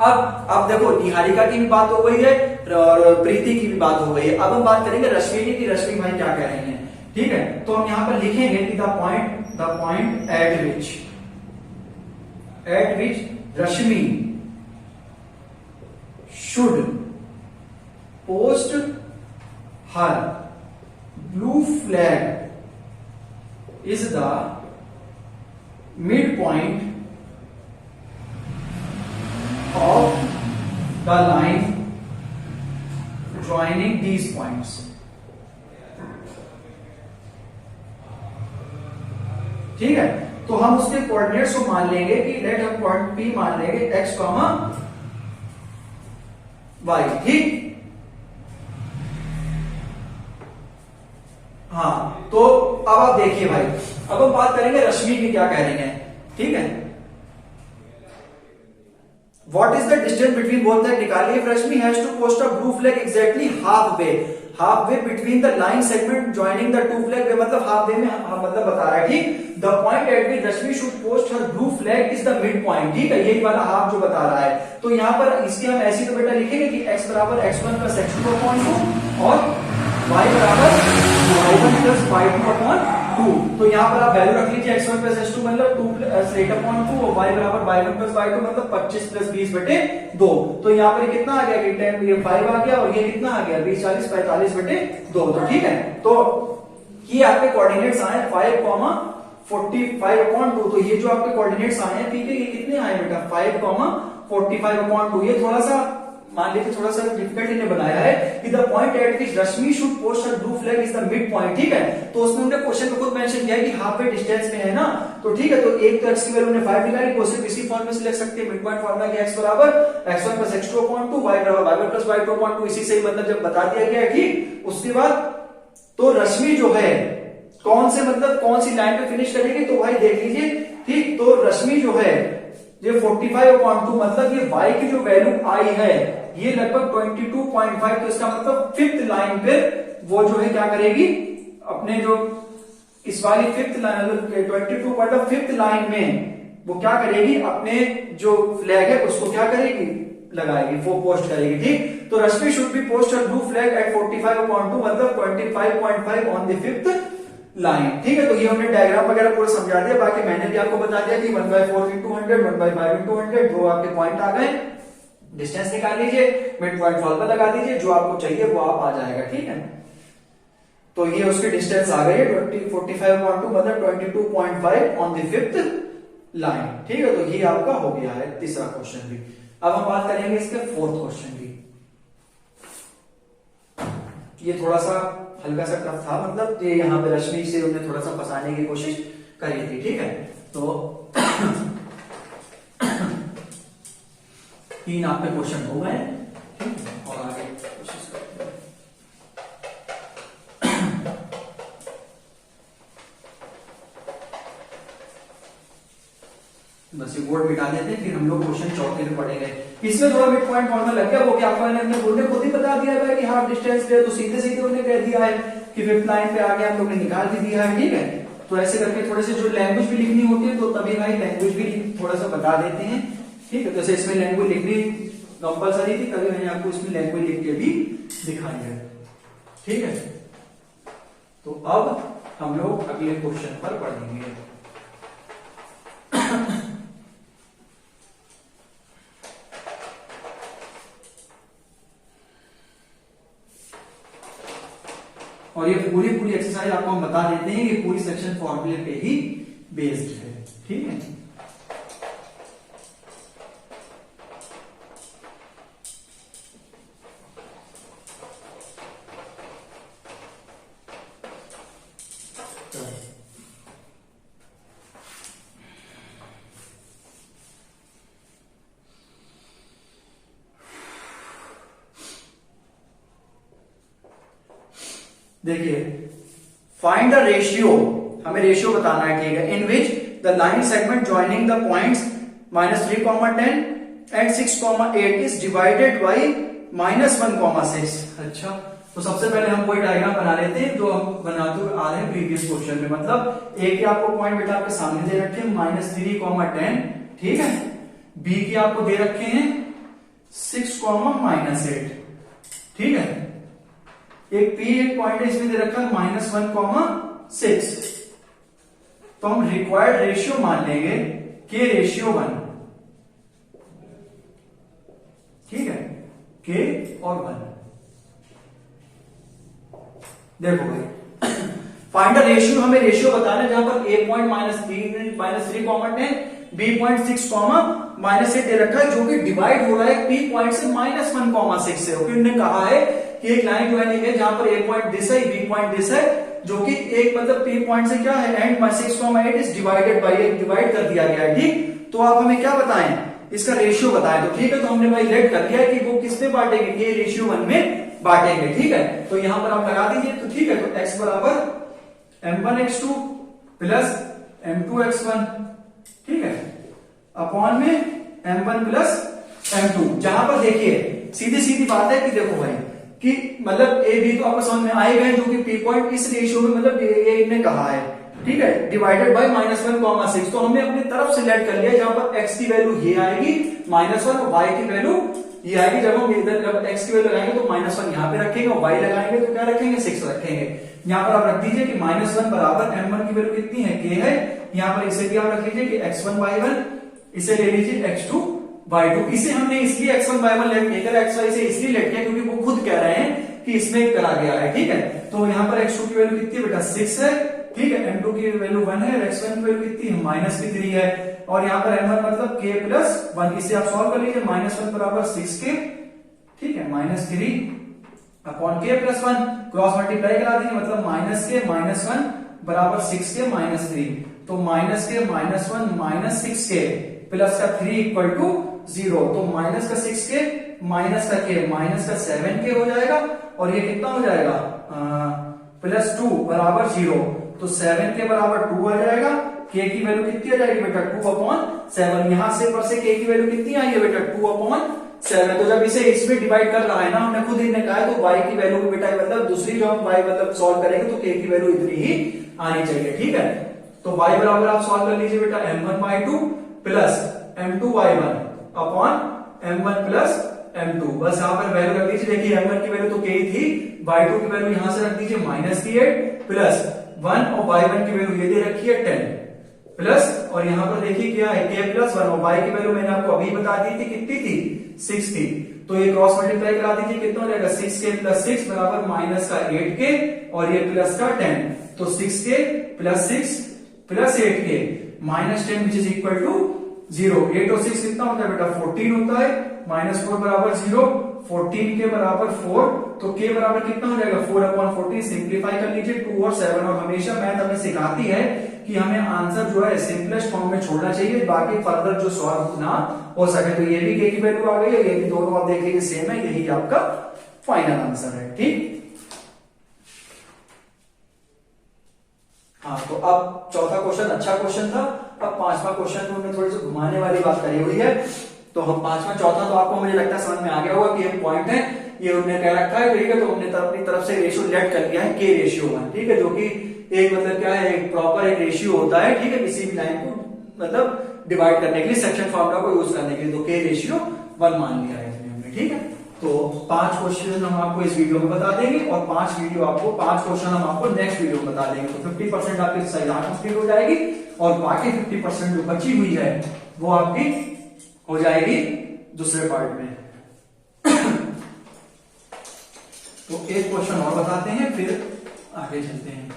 अब देखो निहारिका की भी बात हो गई है और प्रीति की भी बात हो गई है। अब हम बात करेंगे रश्मि की, रश्मि भाई क्या कह रही हैं, ठीक है। तो हम यहां पर लिखेंगे कि the point at which Rashmi should post her blue flag is the midpoint of the line joining these points। ठीक है, तो हम उसके कोऑर्डिनेट्स को मान लेंगे कि लेट हम पॉइंट P मान लेंगे x, y, ठीक। हाँ, तो अब आप देखिए भाई, अब हम बात करेंगे रश्मि की क्या कह रही हैं, ठीक है। What is the distance between both the, निकालिए। Rashmi has to post a blue flag exactly half way between the line segment joining the two flag, मतलब हाफ वे में मतलब बता रहा है, ठीक। The point at which Rashmi should post her blue flag is the mid point, ठीक है, यही वाला हाफ जो बता रहा है। तो यहां पर इसके हम ऐसी तो बेटा लिखेंगे कि x बराबर x1 प्लस x2 अपॉन 2 और y बराबर y1 प्लस y2 अपॉन 2। तो यहाँ पर आप वैल्यू रख लीजिए x1 प्लस x2 मतलब 2 प्लस 8 अपॉन 2 और y बराबर y1 प्लस y2 मतलब 25 प्लस 20 बटे 2। तो यहाँ पर कितना आ गया कि 10 ये 5 आ गया और ये कितना आ गया 20 40 45 बटे 2। तो ठीक है, तो ये आपके कोऑर्डिनेट्स आए 5, 45 अपॉन 2। तो ये जो आपके कोऑर्डिनेट्स आए हैं, ठीक है, ये कितने आए बेटा 5, 45 अपॉन 2। ये थोड़ा सा मान लीजिए थोड़ा सा डिफिकल्ट इन्हें बनाया है कि the point at which Rashmi should post her blue flag is the mid point, ठीक है। तो उसमें उन्होंने क्वेश्चन में खुद मेंशन किया है कि हाफ वे डिस्टेंस में है ना, तो ठीक है। तो एक तो x की वैल्यू ने 5 निकाली, तो सिर्फ इसी फॉर्म में से लिख सकते हैं मिड पॉइंट फार्मूला कि x बराबर x1 plus x2 upon 2, y बराबर y1 प्लस y2 अपॉन 2। इसी से ही मतलब जब बता दिया गया है, ठीक। उसके बाद तो रश्मि जो है कौन से मतलब कौन सी लाइन पे फिनिश करेगी, तो भाई देख लीजिए, ठीक। तो रश्मि जो है ये 45/2 मतलब ये y की जो वैल्यू आई है ये लगभग 22.5। तो इसका मतलब फिफ्थ लाइन पे वो जो है क्या करेगी, अपने जो इस वाली फिफ्थ लाइन 22 मतलब फिफ्थ लाइन में वो क्या करेगी, अपने जो फ्लैग है उसको क्या करेगी, लगाएगी, वो पोस्ट करेगी, ठीक। तो Rashmi should be post her blue flag at 45/2 मतलब 25.5 ऑन द फिफ्थ लाइन, ठीक है। तो ये हमने डायग्राम वगैरह पूरा समझा दिया। बाकी मैंने भी आपको बता दिया कि 1/4 into 100, 1/5 into 100 जो आपके पॉइंट आ गए। डिस्टेंस निकाल लीजिए, मिड पॉइंट फार्मूला लगा दीजिए, जो आपको चाहिए वो आप आ जाएगा, ठीक है। तो ये उसकी डिस्टेंस आ गई है 45/2 मतलब 22.5 ऑन द फिफ्थ लाइन, ठीक है। तो ये आपका हो गया है तीसरा क्वेश्चन भी। अब हम बात करेंगे इसके फोर्थ क्वेश्चन की। ये थोड़ा सा हल्का सा टफ था, मतलब ये यहाँ पे रश्मि से उन्हें थोड़ा सा फंसाने की कोशिश करी थी, ठीक है। तो 3 आपके क्वेश्चन हो गए, और आगे कोशिश करते हैं। बस ये बोर्ड मिटा देते हैं, फिर हम लोग क्वेश्चन चौथे में पढ़ेंगे। इसमें थोड़ा मिड पॉइंट फॉर्मूला लग गया, वो क्या आपने बोर्ड ने खुद ही बता दिया है कि हाफ डिस्टेंस पे, तो सीधे सीधे उन्होंने कह दिया है कि फिफ्थ लाइन पे आ गया, हम लोग ने निकाल भी दिया है, ठीक है। तो ऐसे करके थोड़े से जो लैंग्वेज भी लिखनी होती है तो तभी भाई लैंग्वेज भी थोड़ा सा बता देते हैं, ठीक है। जैसे इसमें लैंग्वेज लिखनी कंपलसरी थी, तभी मैंने आपको इसमें लैंग्वेज लिख के भी दिखाई है, ठीक है। तो अब हम लोग अगले क्वेश्चन पर पढ़ेंगे। और ये पूरी एक्सरसाइज आपको हम बता देते हैं कि पूरी सेक्शन फॉर्मूले पे ही बेस्ड है, ठीक है। देखिए, फाइंड द रेशियो, हमें रेशियो बताना है, ठीक है, in which the line segment joining the points -3,10 and 6,8 is divided by -1,6। अच्छा, तो सबसे पहले हम कोई डायग्राम बना लेते हैं जो हम बनाते हुए आ रहे हैं प्रीवियस क्वेश्चन में। मतलब ए के आपको पॉइंट बेटा आपके सामने दे रखे हैं -3,10, ठीक है, बी के आपको दे रखे हैं 6,-8, ठीक है, एक पी एक पॉइंट है इसमें दे रखा है -1,6। तो हम रिक्वायर्ड रेशियो मान लेंगे के रेशियो 1, ठीक है, के और 1। देखो भाई, फाइंड द रेशियो, हमें रेशियो बताना है जहां पर ए पॉइंट -3,10, बी पॉइंट 6,-8 दे रखा है, जो कि डिवाइड हो रहा है पी पॉइंट से -1,6 से। ओके, उन्होंने कहा है कि एक लाइन ज्वाइनिंग है जहां पर ए पॉइंट दिस है, बी पॉइंट दिस है, जो कि एक मतलब पी पॉइंट से क्या है एंड 6,8 इज डिवाइडेड बाई, एक डिवाइड कर दिया गया है, ठीक। तो आप हमें क्या बताएं, इसका रेशियो बताएं। तो ठीक है, तो हमने भाई लेट कर दिया कि वो किस में बांटेंगे, ये रेशियो 1 में बांटेंगे, ठीक है। तो यहां पर आप लगा दीजिए, तो ठीक है, तो x बराबर m1x2 प्लस m2x1, ठीक है, अपॉन में m1 प्लस m2। जहां पर देखिए सीधी सीधी बात है कि देखो भाई कि मतलब ए बी तो आपको समझ में आएगा, जो कि पी पॉइंट इस रेशियो में मतलब ये इन्होंने कहा है, ठीक है, डिवाइडेड बाय -1,6। तो हमने अपनी तरफ से लेट कर लिया, जहां पर x की वैल्यू ये आएगी -1 और y की वैल्यू ये आएगी। जब हम इधर जब x की वैल्यू लगाएंगे तो -1 यहाँ पे रखेंगे और y लगाएंगे तो क्या रखेंगे, 6 रखेंगे। यहाँ पर आप रख दीजिए कि -1 बराबर m1 की वैल्यू कितनी है, k है। यहाँ पर इसे भी आप रख लीजिए कि x1 y1, इसे ले लीजिए x2 y2। इसे हमने इसलिए x1 y1 लेट नहीं करा, xy से इसलिए लेट किया क्योंकि वो खुद कह रहे हैं कि इसमें करा गया है, ठीक है। तो यहाँ पर x2 की वैल्यू कितनी है बेटा, 6 है, ठीक है, m2 की वैल्यू 1 है, x1 की वैल्यू कितनी है, -3 है, और यहाँ पर m1 मतलब k प्लस 1, इसे आप सॉल्व कर लीजिए, -1 बराबर 6k, ठीक है, -3 upon k plus 1, cross multiply करा दीजिए, मतलब -k -1 बराबर 6k -3। तो -k -1 -6k प्लस का 3 इक्वल टू 0। तो माइनस का 6k माइनस का k माइनस का 7k हो जाएगा, और ये कितना हो जाएगा, +2 बराबर 0। तो 7k बराबर 2 आ जाएगा। k की वैल्यू कितनी आ जाएगी बेटा, 2/7। यहां से पर से k की वैल्यू कितनी आई है बेटा, 2/7। तो जब इसे इसमें डिवाइड कर रहा है ना, हमने खुद इन्हें कहा है, तो y की वैल्यू भी बेटा मतलब दूसरी जो हम y मतलब सॉल्व करेंगे तो k की वैल्यू इतनी ही आनी चाहिए, ठीक है। तो y बराबर आप सॉल्व कर लीजिए बेटा m1/2 plus m2/1 upon m1 plus m2। बस यहाँ पर वैल्यू रख दीजिए, देखिए m1 की वैल्यू तो k ही थी, y2 की वैल्यू यहां से रख दीजिए -8 प्लस 1, और y1 की वैल्यू ये दे रखी है 10 प्लस, और यहाँ पर देखिए क्या है k प्लस 1, और y की वैल्यू मैंने आपको अभी बता दी थी, कितनी थी, 6 थी। तो ये क्रॉस मल्टीप्लाई करा दीजिए, कितना हो जाएगा, 6k प्लस 6 बराबर -8k, और ये प्लस का 10। तो 6k plus 6 plus 8k -10 which is equal to 0। 8 और 6 कितना होता है बेटा, 14 होता है, -4 बराबर 0, 14 के बराबर 4। तो k बराबर कितना हो जाएगा, 4/14। सिंप्लीफाई कर लीजिए, 2 और 7। और हमेशा मैथ हमें सिखाती है कि हमें आंसर जो है सिंपलेस्ट फॉर्म में छोड़ना चाहिए, बाकी फर्दर जो सॉल्व ना हो सके। तो ये भी k की वैल्यू आ गई है, ये भी दोनों आप देख लीजिए सेम है, यही आपका फाइनल आंसर है, ठीक। हाँ, तो अब चौथा क्वेश्चन अच्छा क्वेश्चन था। अब पांचवा क्वेश्चन में हमने थोड़ी सी घुमाने वाली बात करी हुई है। तो हम पांचवा चौथा तो आपको मुझे लगता है समझ में आ गया होगा कि ये पॉइंट है, ये उन्होंने कह रखा है, ठीक है। तो हमने अपनी तरफ से रेशियो लेट कर दिया है k रेशियो 1, ठीक है, जो कि एक मतलब क्या है, एक प्रॉपर एक रेशियो होता है, ठीक है, किसी भी लाइन को मतलब डिवाइड करने के लिए, सेक्शन फॉर्मूला को यूज करने के लिए। तो k रेशियो 1 मान लिया है इसमें हमने, ठीक है। तो 5 क्वेश्चन हम आपको इस वीडियो में बता देंगे, और 5 क्वेश्चन हम आपको नेक्स्ट वीडियो में बता देंगे। तो 50% आपकी एक्सरसाइज कंप्लीट हो जाएगी, और बाकी 50% जो बची हुई है वो आपकी हो जाएगी दूसरे पार्ट में। तो एक क्वेश्चन और बताते हैं, फिर आगे चलते हैं।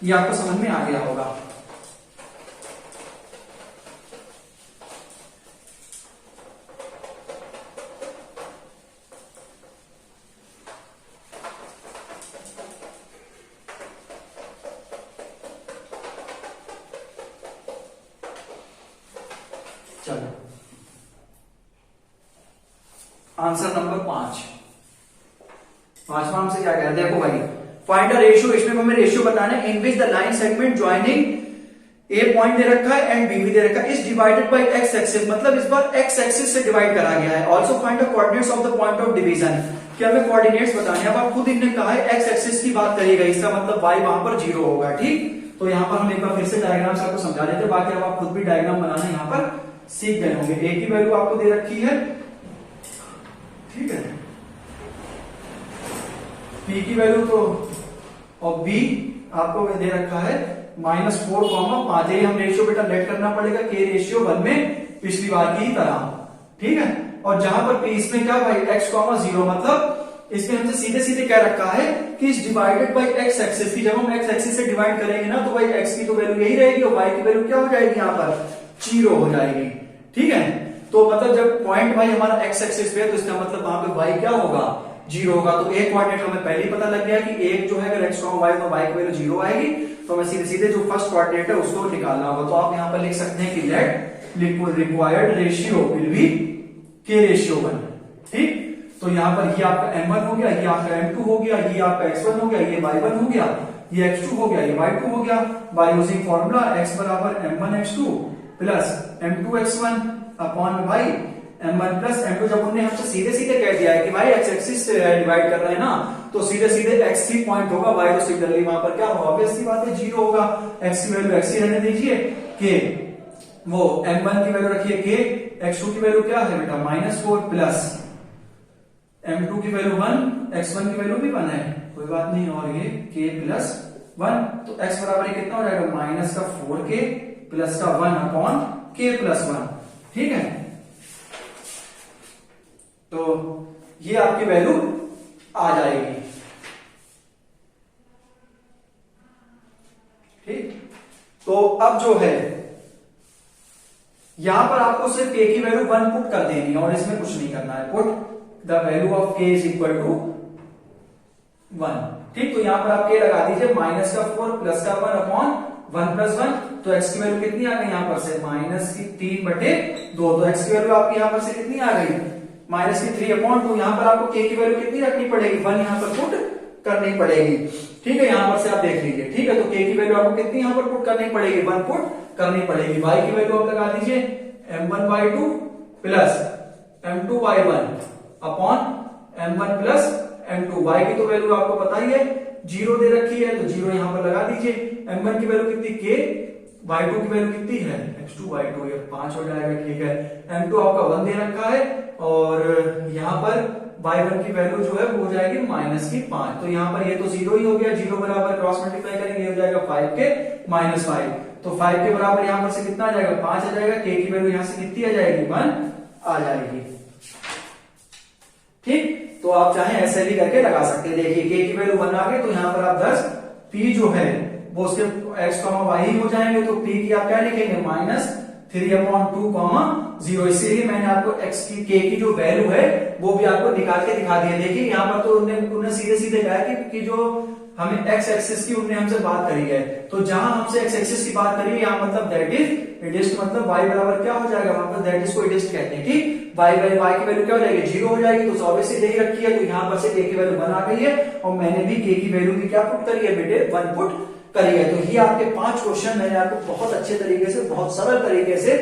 ये आपको समझ में आ गया होगा। चलो, आंसर नंबर 5, पांचवा हमसे क्या कह रहा है, देखो भाई फाइंड अ रेशियो, इसमें हमें रेशियो बताना है in which the line segment joining A point दे रखा है एंड बी भी दे रखा है is divided by X axis, मतलब इस बार एक्स एक्सिस से डिवाइड करा गया है। Also find the coordinates of the point of division, कि हमें कोऑर्डिनेट्स बताने हैं। अब आप खुद इन्होंने कहा है एक्स एक्सिस की बात करी गई, इसका मतलब y वहां पर 0 होगा, ठीक। तो यहाँ पर हम एक बार फिर से डायग्राम आपको समझा देते हैं, बाकी अब आप खुद भी डायग्राम बनाना यहाँ पर सीख गए होंगे। ए की वैल्यू आपको दे रखी है, ठीक है, पी की वैल्यू तो, और बी आपको दे रखा है -4,5। ये हम रेशियो बेटा लेट करना पड़ेगा के रेशियो 1 में पिछली बार की तरह, ठीक है। और जहां पर पी इसमें क्या भाई x,0, मतलब इसमें हमसे सीधे सीधे क्या रखा है कि इस डिवाइडेड बाई एक्स एक्सिस की, जब हम एक्स एक्सिस से डिवाइड करेंगे ना तो भाई एक्स की तो वैल्यू यही रहेगी और वाई की वैल्यू क्या हो जाएगी, यहाँ पर 0 हो जाएगी, ठीक है। तो मतलब जब पॉइंट भाई हमारा एक्स एक्सिस पे है तो इसका मतलब वहां पे वाई क्या होगा, 0 होगा। तो एक कोऑर्डिनेट हमें पहले ही पता लग गया कि एक जो है अगर x, y तो y की वैल्यू 0 आएगी, तो हमें सीधे सीधे जो फर्स्ट कोऑर्डिनेट है उसको निकालना होगा। तो आप यहाँ पर लिख सकते हैं कि late required ratio will be के रेशियो 1, ठीक। तो यहाँ पर ये आपका m1 हो गया, ये आपका m2 हो गया, ये आपका x1 हो गया, ये y1 हो गया, ये x2 हो गया, ये y2 हो गया। बाय यूजिंग फॉर्मूला x बराबर m1 x2 plus m2 x1 upon y m1 plus m2। जब उन्होंने हमसे सीधे सीधे कह दिया है कि भाई x एक्सिस से डिवाइड कर रहे हैं ना, तो सीधे सीधे x ही पॉइंट होगा, y तो सिमिलरली वहां पर क्या होगा, ऑब्वियस सी बात है 0 होगा। x की वैल्यू x ही रहने दीजिए, के वो m1 की वैल्यू रखिए के, x2 की वैल्यू क्या है बेटा -4 प्लस m2 की वैल्यू 1, x1 की वैल्यू भी 1 है, कोई बात नहीं, और ये k प्लस 1। तो x बराबर कितना हो जाएगा, -4k प्लस का 1 अपॉन k प्लस 1, ठीक है। तो ये आपकी वैल्यू आ जाएगी, ठीक। तो अब जो है यहां पर आपको सिर्फ k की वैल्यू 1 पुट कर देनी है और इसमें कुछ नहीं करना है। Put the value of k is equal to 1, ठीक। तो यहां पर आप k लगा दीजिए, -4 प्लस का 1 अपॉन 1 प्लस 1। तो x की वैल्यू कितनी आ गई यहां पर से, -3/2। तो x की वैल्यू आपकी यहां पर से कितनी आ गई, -3/2। यहां पर आपको k की वैल्यू कितनी रखनी पड़ेगी, 1 यहां पर पुट करनी पड़ेगी, ठीक है। यहां पर से आप देख लीजिए, ठीक है। तो k की वैल्यू आपको कितनी यहां पर पुट करनी पड़ेगी, 1 पुट करनी पड़ेगी। y की वैल्यू आप लगा दीजिए m1y2 plus m2y1 upon m1 plus m2। y की तो वैल्यू आपको पता ही है 0 दे रखी है, तो 0 यहां पर लगा दीजिए। m1 की वैल्यू कितनी k, y2 की वैल्यू कितनी है x2 y2, ये 5 हो जाएगा, ठीक है। m2 आपका 1 दे रखा है और यहां पर y1 की वैल्यू जो है वो हो जाएगी -5। तो यहां पर ये तो 0 ही हो गया, 0 बराबर क्रॉस मल्टीप्लाई करेंगे, ये हो जाएगा 5 के -5। तो 5 के बराबर यहां पर से कितना आ जाएगा, 5 आ जाएगा। k की वैल्यू यहां से कितनी आ जाएगी, 1 आ जाएगी, ठीक। तो आप चाहे ऐसे भी करके लगा सकते हैं। देखिए k की वैल्यू 1 आ गई, तो यहां पर आप 10 p जो है वो उसके x, y ही हो जाएंगे। तो p की आप क्या लिखेंगे, -3/2, 0। इसीलिए मैंने आपको x की k की जो वैल्यू है वो भी आपको निकाल के दिखा दी है। देखिए यहाँ पर तो उन्होंने सीधे सीधे कहा कि जो हमें x एक्सिस की उन्होंने हमसे बात करी है, तो जहां हमसे x एक्सिस की बात करी है यहाँ मतलब दैट इज इडिस्ट, मतलब y बराबर क्या हो जाएगा वहां पर, दैट इज को इडिस्ट कहते हैं, ठीक। y की वैल्यू क्या हो जाएगी, 0 हो जाएगी। तो ऑब्वियसली यही रखी है, तो यहाँ पर से k की वैल्यू 1 आ गई है और मैंने भी k की वैल्यू भी क्या पुट करी है बेटे, 1 पुट करी है। तो ये आपके 5 क्वेश्चन मैंने आपको बहुत अच्छे तरीके से, बहुत सरल तरीके से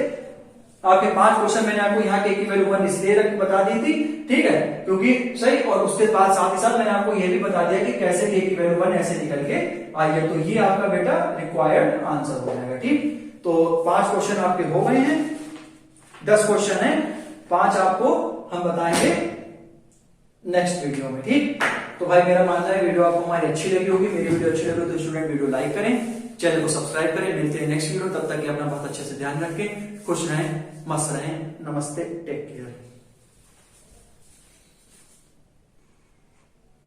आपके 5 क्वेश्चन मैंने आपको यहाँ के की वैल्यू 1 इसलिए बता दी थी, ठीक है, क्योंकि सही। और उसके बाद साथ ही साथ मैंने आपको ये भी बता दिया कि कैसे के की वैल्यू 1 ऐसे निकल के आई है। तो ये आपका बेटा रिक्वायर्ड आंसर हो जाएगा, ठीक। तो 5 क्वेश्चन आपके हो गए हैं, 10 क्वेश्चन है, 5 आपको हम बताएंगे नेक्स्ट वीडियो में, ठीक। तो भाई मेरा मानना है वीडियो आपको हमारी अच्छी लगी होगी। मेरी वीडियो अच्छी लगी तो स्टूडेंट वीडियो लाइक करें, चैनल को सब्सक्राइब करें। मिलते हैं नेक्स्ट वीडियो, तब तक अपना बहुत अच्छे से ध्यान रखें, खुश रहें, मस्त रहें। नमस्ते, टेक केयर।